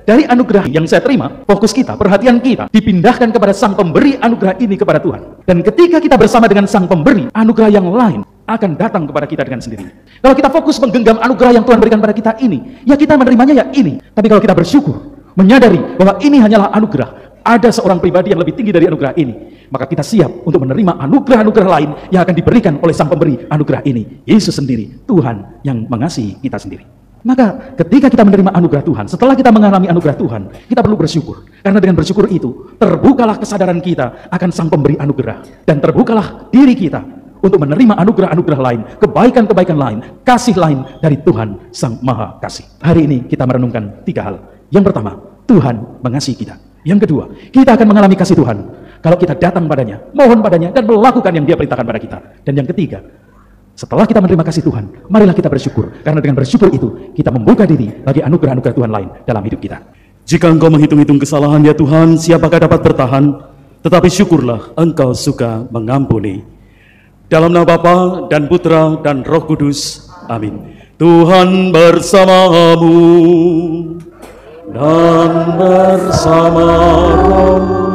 Dari anugerah yang saya terima, fokus kita, perhatian kita dipindahkan kepada Sang Pemberi anugerah ini kepada Tuhan. Dan ketika kita bersama dengan Sang Pemberi, anugerah yang lain akan datang kepada kita dengan sendiri. Kalau kita fokus menggenggam anugerah yang Tuhan berikan pada kita ini, ya kita menerimanya ya ini. Tapi kalau kita bersyukur, menyadari bahwa ini hanyalah anugerah, ada seorang pribadi yang lebih tinggi dari anugerah ini, maka kita siap untuk menerima anugerah-anugerah lain yang akan diberikan oleh Sang Pemberi anugerah ini, Yesus sendiri, Tuhan yang mengasihi kita sendiri. Maka ketika kita menerima anugerah Tuhan, setelah kita mengalami anugerah Tuhan, kita perlu bersyukur. Karena dengan bersyukur itu, terbukalah kesadaran kita akan Sang Pemberi anugerah. Dan terbukalah diri kita untuk menerima anugerah-anugerah lain, kebaikan-kebaikan lain, kasih lain dari Tuhan Sang Maha Kasih. Hari ini kita merenungkan 3 hal. Yang pertama, Tuhan mengasihi kita. Yang kedua, kita akan mengalami kasih Tuhan kalau kita datang padanya, mohon padanya, dan melakukan yang Dia perintahkan pada kita. Dan yang ketiga, setelah kita menerima kasih Tuhan, marilah kita bersyukur. Karena dengan bersyukur itu, kita membuka diri bagi anugerah-anugerah Tuhan lain dalam hidup kita. Jika engkau menghitung-hitung kesalahan ya Tuhan, siapakah dapat bertahan? Tetapi syukurlah engkau suka mengampuni. Dalam nama Bapa dan Putra dan Roh Kudus. Amin. Tuhan bersamamu dan bersama rohmu.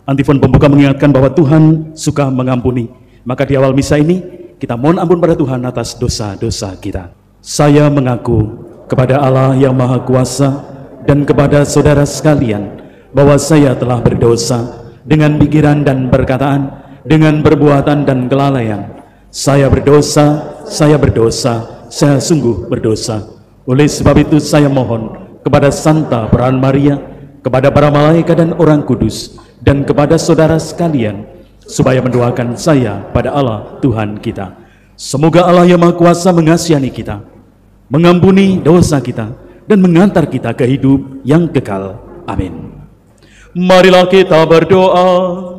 Antifon pembuka mengingatkan bahwa Tuhan suka mengampuni. Maka di awal misa ini, kita mohon ampun pada Tuhan atas dosa-dosa kita. Saya mengaku kepada Allah yang Maha Kuasa dan kepada saudara sekalian bahwa saya telah berdosa dengan pikiran dan perkataan, dengan perbuatan dan kelalaian. Saya berdosa, saya sungguh berdosa. Oleh sebab itu saya mohon kepada Santa Peran Maria, kepada para malaikat dan orang kudus, dan kepada saudara sekalian, supaya mendoakan saya pada Allah Tuhan kita. Semoga Allah yang Maha Kuasa mengasihani kita, mengampuni dosa kita, dan mengantar kita ke hidup yang kekal. Amin. Marilah kita berdoa.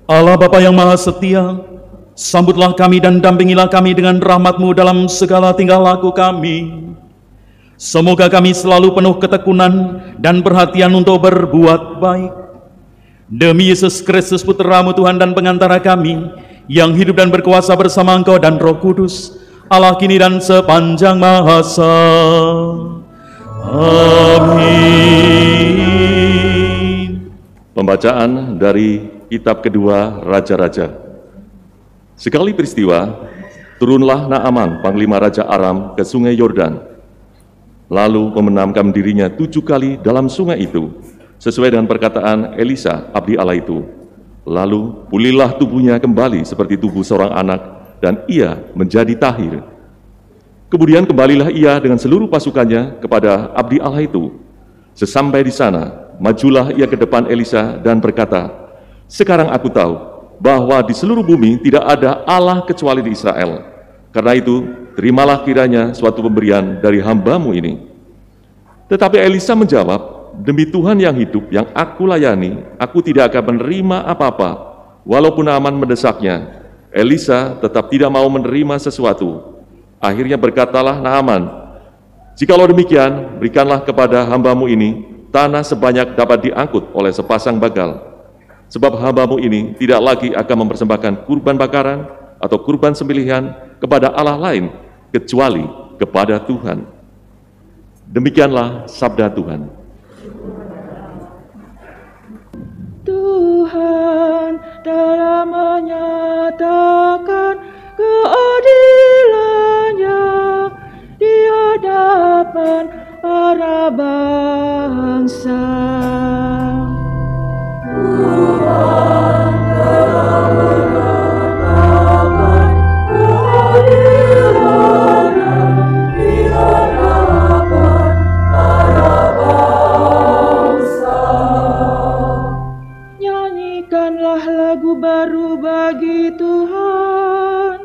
Allah Bapa yang Maha Setia, sambutlah kami dan dampingilah kami dengan rahmat-Mu dalam segala tingkah laku kami. Semoga kami selalu penuh ketekunan dan perhatian untuk berbuat baik. Demi Yesus Kristus Putra-Mu Tuhan dan pengantara kami, yang hidup dan berkuasa bersama Engkau dan Roh Kudus, Allah kini dan sepanjang masa. Amin. Pembacaan dari kitab kedua Raja-Raja. Sekali peristiwa, turunlah Naaman, panglima Raja Aram, ke sungai Yordan, lalu membenamkan dirinya 7 kali dalam sungai itu, sesuai dengan perkataan Elisa, abdi Allah itu. Lalu pulihlah tubuhnya kembali seperti tubuh seorang anak, dan ia menjadi tahir. Kemudian kembalilah ia dengan seluruh pasukannya kepada abdi Allah itu. Sesampai di sana, majulah ia ke depan Elisa dan berkata, "Sekarang aku tahu bahwa di seluruh bumi tidak ada Allah kecuali di Israel. Karena itu, terimalah kiranya suatu pemberian dari hamba-Mu ini." Tetapi Elisa menjawab, "Demi Tuhan yang hidup yang aku layani, aku tidak akan menerima apa-apa." Walaupun Naaman mendesaknya, Elisa tetap tidak mau menerima sesuatu. Akhirnya berkatalah Naaman, "Jikalau demikian, berikanlah kepada hamba-Mu ini tanah sebanyak dapat diangkut oleh sepasang bagal. Sebab hamba-Mu ini tidak lagi akan mempersembahkan kurban bakaran atau kurban sembelihan kepada Allah lain, kecuali kepada Tuhan." Demikianlah sabda Tuhan. Tuhan telah menyatakan keadilannya di hadapan para bangsa. Tuhan telah menyatakan keadilannya di hadapan para bangsa. Nyanyikanlah lagu baru bagi Tuhan,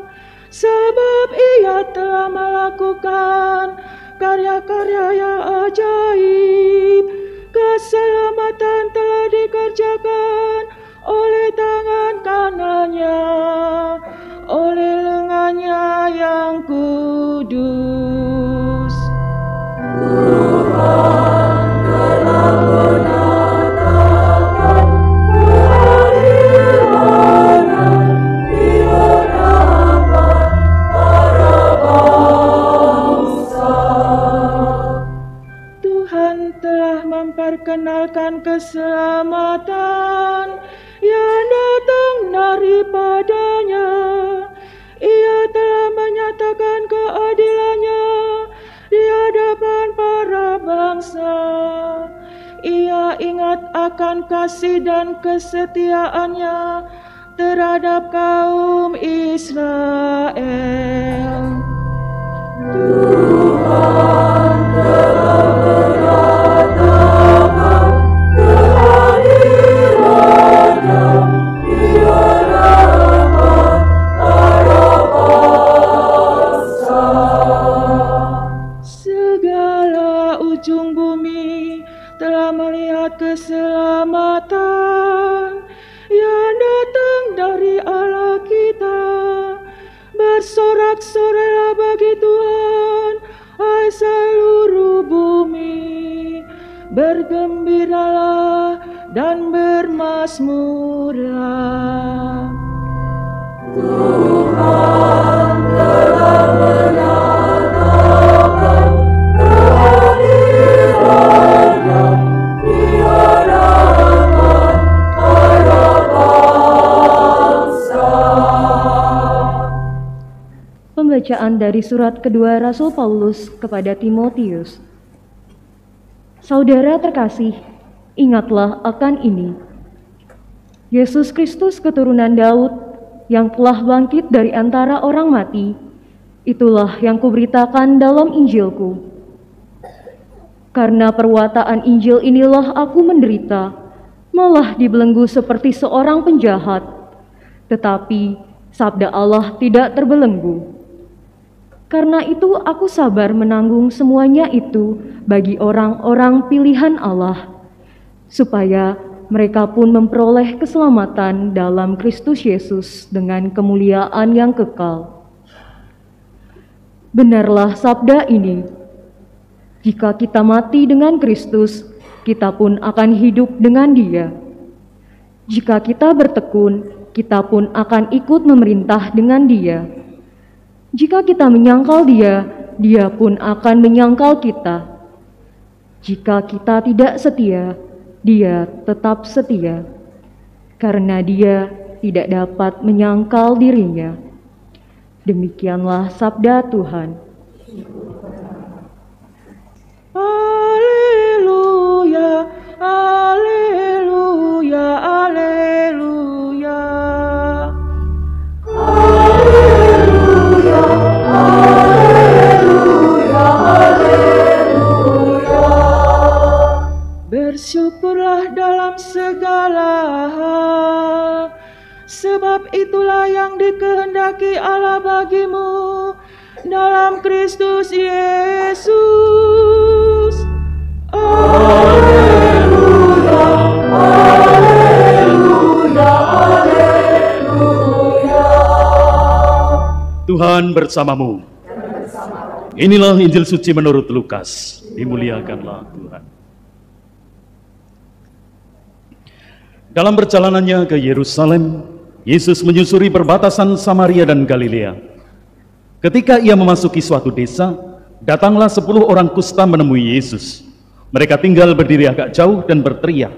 sebab Ia telah melakukan karya-karya yang ajaib. Keselamatan telah dikerjakan oleh tangan kanannya, oleh lengannya yang kudus. Tuhan telah menatakan keadilannya di hadapan para keselamatan yang datang daripadanya. Ia telah menyatakan keadilannya di hadapan para bangsa. Ia ingat akan kasih dan kesetiaannya terhadap kaum Israel. Tuhan telah menyatakan keadilannya di hadapan para bangsa. Segala ujung bumi telah melihat keselamatan yang datang dari Allah kita. Bersorak-sorailah bagi Tuhan, hai seluruh bumi. Bergembiralah dan bermazmurlah. Tuhan telah menyatakan keadilannya di hadapan para bangsa. Pembacaan dari surat kedua Rasul Paulus kepada Timotius. Saudara terkasih, ingatlah akan ini. Yesus Kristus keturunan Daud yang telah bangkit dari antara orang mati, itulah yang kuberitakan dalam Injilku. Karena perwataan Injil inilah aku menderita, malah dibelenggu seperti seorang penjahat. Tetapi sabda Allah tidak terbelenggu. Karena itu aku sabar menanggung semuanya itu bagi orang-orang pilihan Allah, supaya mereka pun memperoleh keselamatan dalam Kristus Yesus dengan kemuliaan yang kekal. Benarlah sabda ini, jika kita mati dengan Kristus, kita pun akan hidup dengan Dia. Jika kita bertekun, kita pun akan ikut memerintah dengan Dia. Jika kita menyangkal Dia, Dia pun akan menyangkal kita. Jika kita tidak setia, Dia tetap setia, karena Dia tidak dapat menyangkal dirinya. Demikianlah sabda Tuhan. Haleluya, haleluya, haleluya. Haleluya, haleluya, haleluya. Bersyukurlah dalam segala hal, sebab itulah yang dikehendaki Allah bagimu dalam Kristus Yesus. Haleluya, haleluya, haleluya. Tuhan bersamamu. Inilah Injil suci menurut Lukas. Dimuliakanlah Tuhan. Dalam perjalanannya ke Yerusalem, Yesus menyusuri perbatasan Samaria dan Galilea. Ketika ia memasuki suatu desa, datanglah 10 orang kusta menemui Yesus. Mereka tinggal berdiri agak jauh dan berteriak,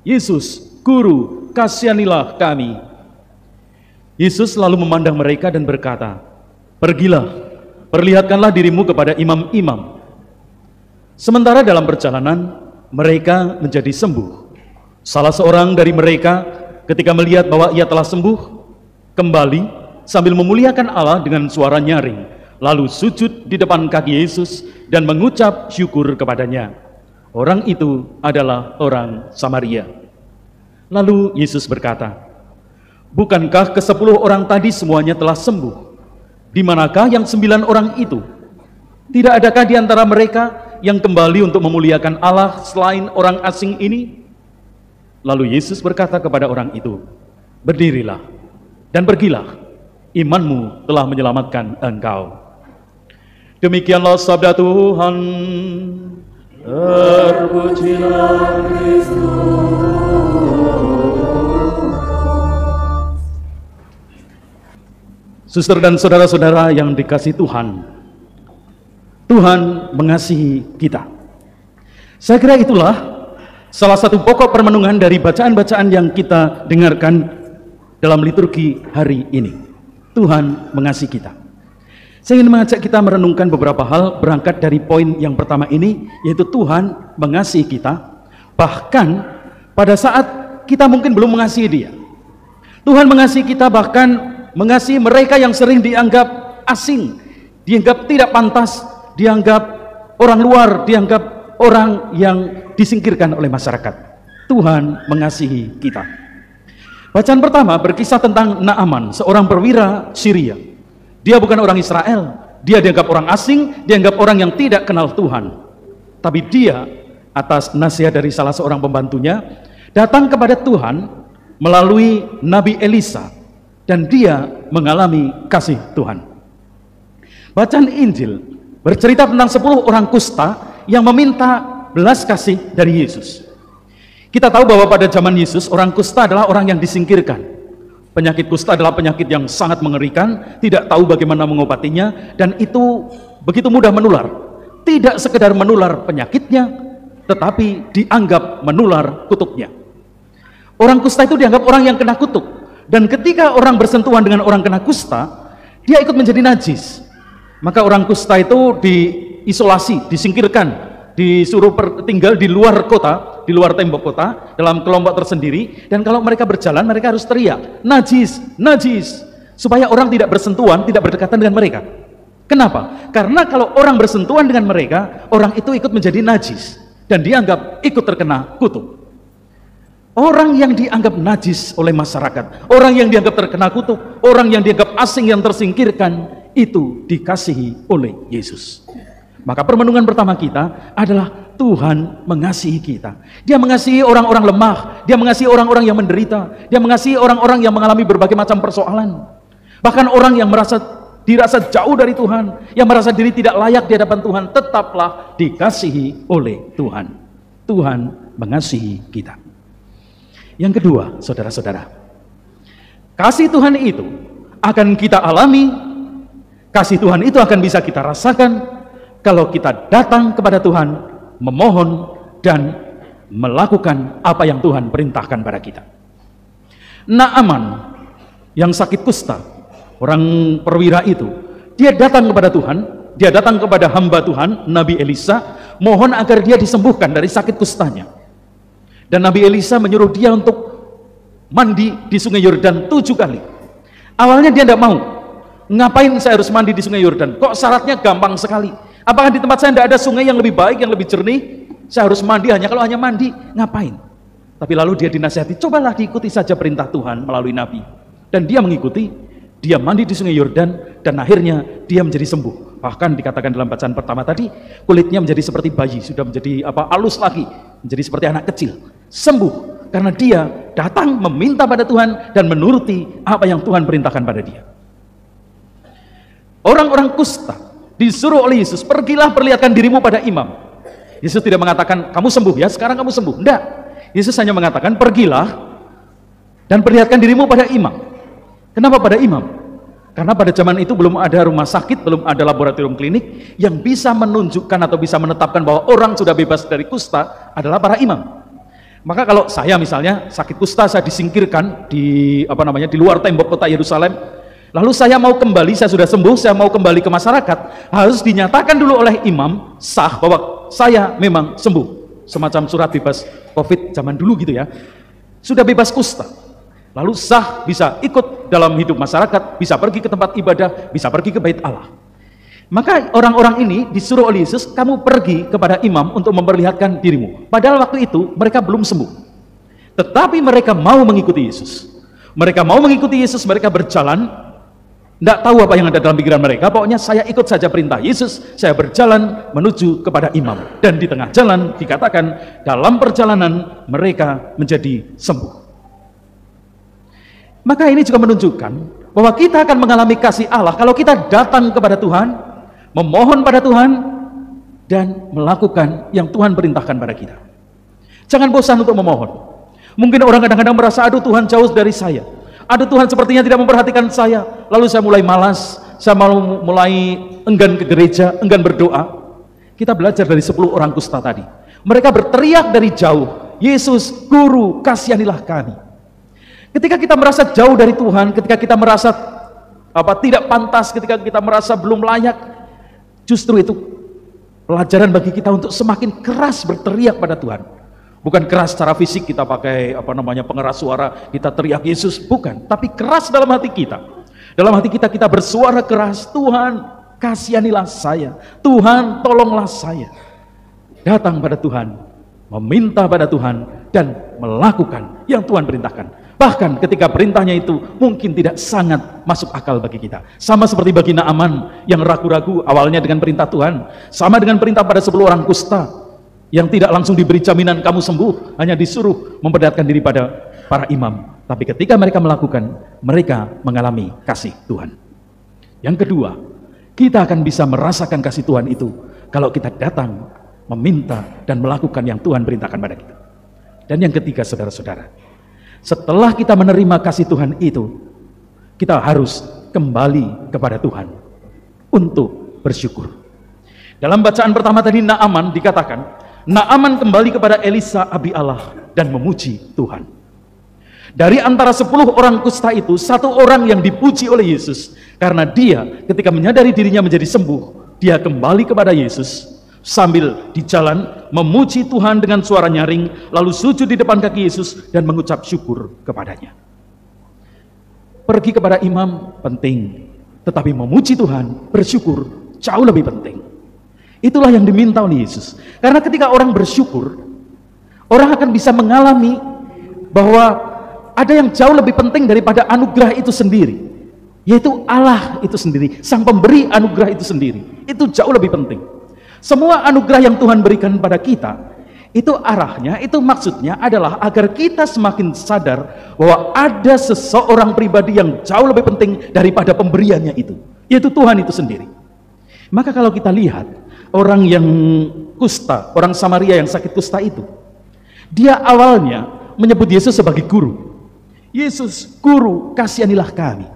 "Yesus, Guru, kasihanilah kami." Yesus lalu memandang mereka dan berkata, "Pergilah, perlihatkanlah dirimu kepada imam-imam." Sementara dalam perjalanan, mereka menjadi sembuh. Salah seorang dari mereka ketika melihat bahwa ia telah sembuh, kembali sambil memuliakan Allah dengan suara nyaring, lalu sujud di depan kaki Yesus dan mengucap syukur kepadanya. Orang itu adalah orang Samaria. Lalu Yesus berkata, "Bukankah ke-10 orang tadi semuanya telah sembuh? Di manakah yang 9 orang itu? Tidak adakah di antara mereka yang kembali untuk memuliakan Allah selain orang asing ini?" Lalu Yesus berkata kepada orang itu, "Berdirilah dan pergilah, imanmu telah menyelamatkan engkau." Demikianlah sabda Tuhan. Terpujilah Kristus. Suster dan saudara-saudara yang dikasihi Tuhan, Tuhan mengasihi kita. Saya kira itulah Salah satu pokok permenungan dari bacaan-bacaan yang kita dengarkan dalam liturgi hari ini. Tuhan mengasihi kita. Saya ingin mengajak kita merenungkan beberapa hal berangkat dari poin yang pertama ini, yaitu Tuhan mengasihi kita, bahkan pada saat kita mungkin belum mengasihi Dia. Tuhan mengasihi kita, bahkan mengasihi mereka yang sering dianggap asing, dianggap tidak pantas, dianggap orang luar, dianggap orang yang disingkirkan oleh masyarakat. Tuhan mengasihi kita. Bacaan pertama berkisah tentang Naaman, seorang perwira Syria. Dia bukan orang Israel, dia dianggap orang asing, dianggap orang yang tidak kenal Tuhan. Tapi dia, atas nasihat dari salah seorang pembantunya, datang kepada Tuhan melalui Nabi Elisa, dan dia mengalami kasih Tuhan. Bacaan Injil bercerita tentang 10 orang kusta yang meminta belas kasih dari Yesus. Kita tahu bahwa pada zaman Yesus, orang kusta adalah orang yang disingkirkan. Penyakit kusta adalah penyakit yang sangat mengerikan, tidak tahu bagaimana mengobatinya, dan itu begitu mudah menular. Tidak sekedar menular penyakitnya, tetapi dianggap menular kutuknya. Orang kusta itu dianggap orang yang kena kutuk, dan ketika orang bersentuhan dengan orang kena kusta, dia ikut menjadi najis. Maka orang kusta itu diisolasi, disingkirkan, disuruh tinggal di luar kota, di luar tembok kota, dalam kelompok tersendiri, dan kalau mereka berjalan, mereka harus teriak, najis, najis, supaya orang tidak bersentuhan, tidak berdekatan dengan mereka. Kenapa? Karena kalau orang bersentuhan dengan mereka, orang itu ikut menjadi najis, dan dianggap ikut terkena kutuk. Orang yang dianggap najis oleh masyarakat, orang yang dianggap terkena kutuk, orang yang dianggap asing, yang tersingkirkan, itu dikasihi oleh Yesus. Maka permenungan pertama kita adalah Tuhan mengasihi kita. Dia mengasihi orang-orang lemah, Dia mengasihi orang-orang yang menderita, Dia mengasihi orang-orang yang mengalami berbagai macam persoalan. Bahkan orang yang dirasa jauh dari Tuhan, yang merasa diri tidak layak di hadapan Tuhan, tetaplah dikasihi oleh Tuhan. Tuhan mengasihi kita. Yang kedua, saudara-saudara, kasih Tuhan itu akan kita alami, kasih Tuhan itu akan bisa kita rasakan kalau kita datang kepada Tuhan, memohon dan melakukan apa yang Tuhan perintahkan pada kita. Naaman yang sakit kusta, orang perwira itu, dia datang kepada Tuhan, dia datang kepada hamba Tuhan, Nabi Elisa, mohon agar dia disembuhkan dari sakit kustanya. Dan Nabi Elisa menyuruh dia untuk mandi di sungai Yordan 7 kali. Awalnya dia tidak mau. Ngapain saya harus mandi di sungai Yordan? Kok syaratnya gampang sekali? Apakah di tempat saya tidak ada sungai yang lebih baik, yang lebih jernih? Saya harus mandi kalau hanya mandi, ngapain? Tapi lalu dia dinasihati, cobalah diikuti saja perintah Tuhan melalui Nabi. Dan dia mengikuti, dia mandi di sungai Yordan, dan akhirnya dia menjadi sembuh. Bahkan dikatakan dalam bacaan pertama tadi, kulitnya menjadi seperti bayi, sudah menjadi halus lagi, menjadi seperti anak kecil. Sembuh, karena dia datang meminta pada Tuhan, dan menuruti apa yang Tuhan perintahkan pada dia. Orang-orang kusta disuruh oleh Yesus, pergilah perlihatkan dirimu pada imam. Yesus tidak mengatakan, kamu sembuh ya, sekarang kamu sembuh. Tidak. Yesus hanya mengatakan, pergilah dan perlihatkan dirimu pada imam. Kenapa pada imam? Karena pada zaman itu belum ada rumah sakit, belum ada laboratorium klinik yang bisa menunjukkan atau bisa menetapkan bahwa orang sudah bebas dari kusta adalah para imam. Maka kalau saya misalnya sakit kusta, saya disingkirkan di luar tembok kota Yerusalem, lalu saya mau kembali, saya sudah sembuh, saya mau kembali ke masyarakat, harus dinyatakan dulu oleh imam sah bahwa saya memang sembuh. Semacam surat bebas COVID zaman dulu gitu ya. Sudah bebas kusta. Lalu sah, bisa ikut dalam hidup masyarakat, bisa pergi ke tempat ibadah, bisa pergi ke bait Allah. Maka orang-orang ini disuruh oleh Yesus, kamu pergi kepada imam untuk memperlihatkan dirimu. Padahal waktu itu mereka belum sembuh. Tetapi mereka mau mengikuti Yesus. Mereka mau mengikuti Yesus, mereka berjalan, tidak tahu apa yang ada dalam pikiran mereka, pokoknya saya ikut saja perintah Yesus, saya berjalan menuju kepada imam. Dan di tengah jalan dikatakan, dalam perjalanan mereka menjadi sembuh. Maka ini juga menunjukkan bahwa kita akan mengalami kasih Allah kalau kita datang kepada Tuhan, memohon pada Tuhan, dan melakukan yang Tuhan perintahkan pada kita. Jangan bosan untuk memohon. Mungkin orang kadang-kadang merasa, aduh Tuhan jauh dari saya, aduh Tuhan sepertinya tidak memperhatikan saya, lalu saya mulai malas, saya mulai enggan ke gereja, enggan berdoa. Kita belajar dari 10 orang kusta tadi. Mereka berteriak dari jauh, Yesus, Guru, kasihanilah kami. Ketika kita merasa jauh dari Tuhan, ketika kita merasa tidak pantas, ketika kita merasa belum layak, justru itu pelajaran bagi kita untuk semakin keras berteriak pada Tuhan. Bukan keras secara fisik, kita pakai pengeras suara, kita teriak Yesus, bukan. Tapi keras dalam hati kita. Dalam hati kita, kita bersuara keras, Tuhan kasihanilah saya, Tuhan tolonglah saya. Datang pada Tuhan, meminta pada Tuhan, dan melakukan yang Tuhan perintahkan. Bahkan ketika perintahnya itu mungkin tidak sangat masuk akal bagi kita. Sama seperti bagi Naaman yang ragu-ragu awalnya dengan perintah Tuhan. Sama dengan perintah pada 10 orang kusta yang tidak langsung diberi jaminan kamu sembuh, hanya disuruh memperlihatkan diri pada para imam. Tapi ketika mereka melakukan, mereka mengalami kasih Tuhan. Yang kedua, kita akan bisa merasakan kasih Tuhan itu kalau kita datang, meminta, dan melakukan yang Tuhan perintahkan pada kita. Dan yang ketiga, saudara-saudara, setelah kita menerima kasih Tuhan itu, kita harus kembali kepada Tuhan untuk bersyukur. Dalam bacaan pertama tadi, Naaman dikatakan, Naaman kembali kepada Elisa Abi Allah dan memuji Tuhan. Dari antara 10 orang kusta itu, 1 orang yang dipuji oleh Yesus, karena dia ketika menyadari dirinya menjadi sembuh, dia kembali kepada Yesus sambil di jalan memuji Tuhan dengan suara nyaring, lalu sujud di depan kaki Yesus dan mengucap syukur kepadanya. Pergi kepada imam penting, tetapi memuji Tuhan, bersyukur jauh lebih penting. Itulah yang diminta oleh Yesus. Karena ketika orang bersyukur, orang akan bisa mengalami bahwa ada yang jauh lebih penting daripada anugerah itu sendiri, yaitu Allah itu sendiri, Sang Pemberi anugerah itu sendiri. Itu jauh lebih penting. Semua anugerah yang Tuhan berikan pada kita, itu arahnya, itu maksudnya adalah agar kita semakin sadar bahwa ada seseorang pribadi yang jauh lebih penting daripada pemberiannya itu, yaitu Tuhan itu sendiri. Maka kalau kita lihat orang yang kusta, orang Samaria yang sakit kusta itu, dia awalnya menyebut Yesus sebagai guru. Yesus, Guru, kasihanilah kami.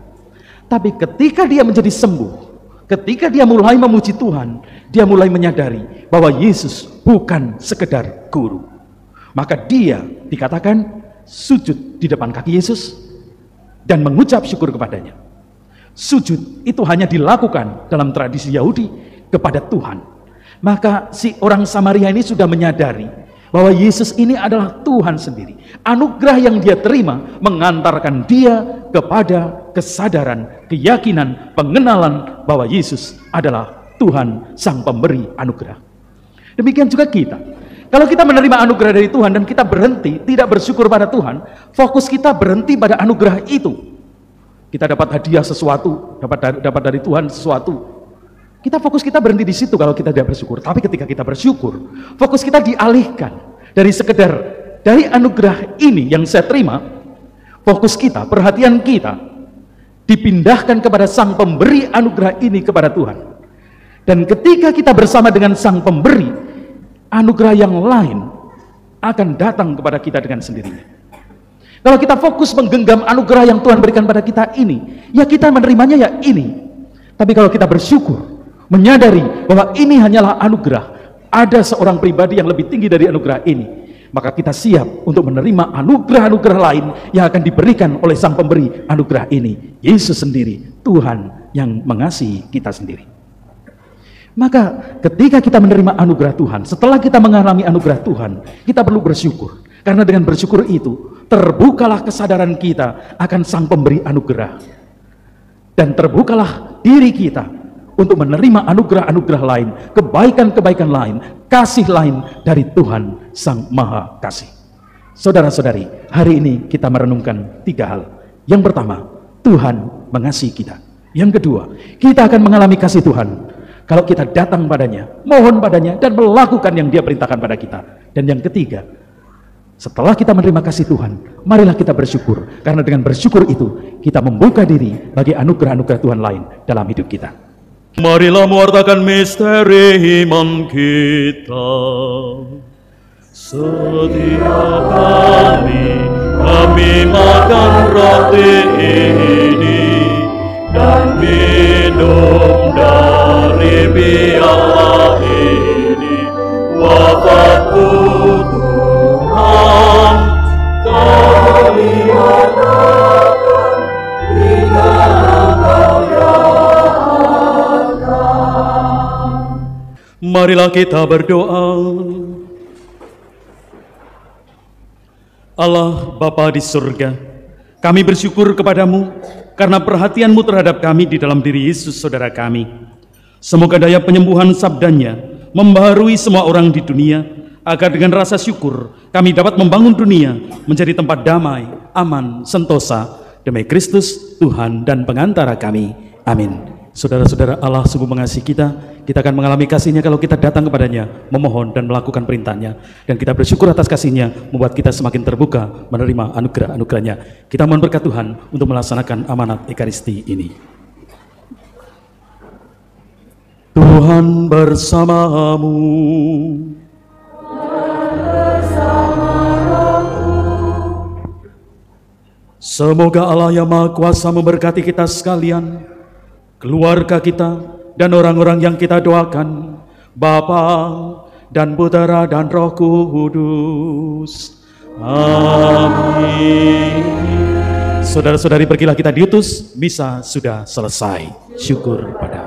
Tapi ketika dia menjadi sembuh, ketika dia mulai memuji Tuhan, dia mulai menyadari bahwa Yesus bukan sekedar guru. Maka dia dikatakan sujud di depan kaki Yesus dan mengucap syukur kepadanya. Sujud itu hanya dilakukan dalam tradisi Yahudi kepada Tuhan. Maka si orang Samaria ini sudah menyadari bahwa Yesus ini adalah Tuhan sendiri. Anugerah yang dia terima mengantarkan dia kepada kesadaran, keyakinan, pengenalan bahwa Yesus adalah Tuhan Sang Pemberi anugerah. Demikian juga kita. Kalau kita menerima anugerah dari Tuhan dan kita berhenti tidak bersyukur pada Tuhan, fokus kita berhenti pada anugerah itu. Kita dapat hadiah sesuatu, dapat dari Tuhan sesuatu. Kita fokus kita berhenti di situ kalau kita tidak bersyukur. Tapi ketika kita bersyukur, fokus kita dialihkan dari sekedar dari anugerah ini yang saya terima, fokus kita, perhatian kita dipindahkan kepada Sang Pemberi anugerah ini kepada Tuhan. Dan ketika kita bersama dengan Sang Pemberi, anugerah yang lain akan datang kepada kita dengan sendirinya. Kalau kita fokus menggenggam anugerah yang Tuhan berikan pada kita ini, ya kita menerimanya ya ini. Tapi kalau kita bersyukur, menyadari bahwa ini hanyalah anugerah, ada seorang pribadi yang lebih tinggi dari anugerah ini, maka kita siap untuk menerima anugerah-anugerah lain yang akan diberikan oleh Sang Pemberi anugerah ini, Yesus sendiri, Tuhan yang mengasihi kita sendiri. Maka ketika kita menerima anugerah Tuhan, setelah kita mengalami anugerah Tuhan, kita perlu bersyukur. Karena dengan bersyukur itu, terbukalah kesadaran kita akan Sang Pemberi anugerah. Dan terbukalah diri kita untuk menerima anugerah-anugerah lain, kebaikan-kebaikan lain, kasih lain dari Tuhan Sang Maha Kasih. Saudara-saudari, hari ini kita merenungkan 3 hal. Yang pertama, Tuhan mengasihi kita. Yang kedua, kita akan mengalami kasih Tuhan kalau kita datang padanya, mohon padanya, dan melakukan yang Dia perintahkan pada kita. Dan yang ketiga, setelah kita menerima kasih Tuhan, marilah kita bersyukur. Karena dengan bersyukur itu, kita membuka diri bagi anugerah-anugerah Tuhan lain dalam hidup kita. Marilah mewartakan misteri iman kita. Setiap kami makan roti ini dan minum dari piala ini, wafatku Tuhan Marilah kita berdoa. Allah Bapa di surga, kami bersyukur kepadamu karena perhatianmu terhadap kami di dalam diri Yesus saudara kami. Semoga daya penyembuhan sabdanya membaharui semua orang di dunia, agar dengan rasa syukur kami dapat membangun dunia menjadi tempat damai, aman, sentosa, demi Kristus, Tuhan dan pengantara kami. Amin. Saudara-saudara, Allah sungguh mengasihi kita. Kita akan mengalami kasih-Nya kalau kita datang kepadanya, memohon dan melakukan perintah-Nya. Dan kita bersyukur atas kasih-Nya, membuat kita semakin terbuka menerima anugerah-anugerah-Nya. Kita mohon berkat Tuhan untuk melaksanakan amanat Ekaristi ini. Tuhan bersamamu. Semoga Allah yang Maha Kuasa memberkati kita sekalian, keluarga kita, dan orang-orang yang kita doakan, Bapa dan Putera dan Roh Kudus. Amin. Saudara-saudari, pergilah kita diutus, misa sudah selesai. Syukur pada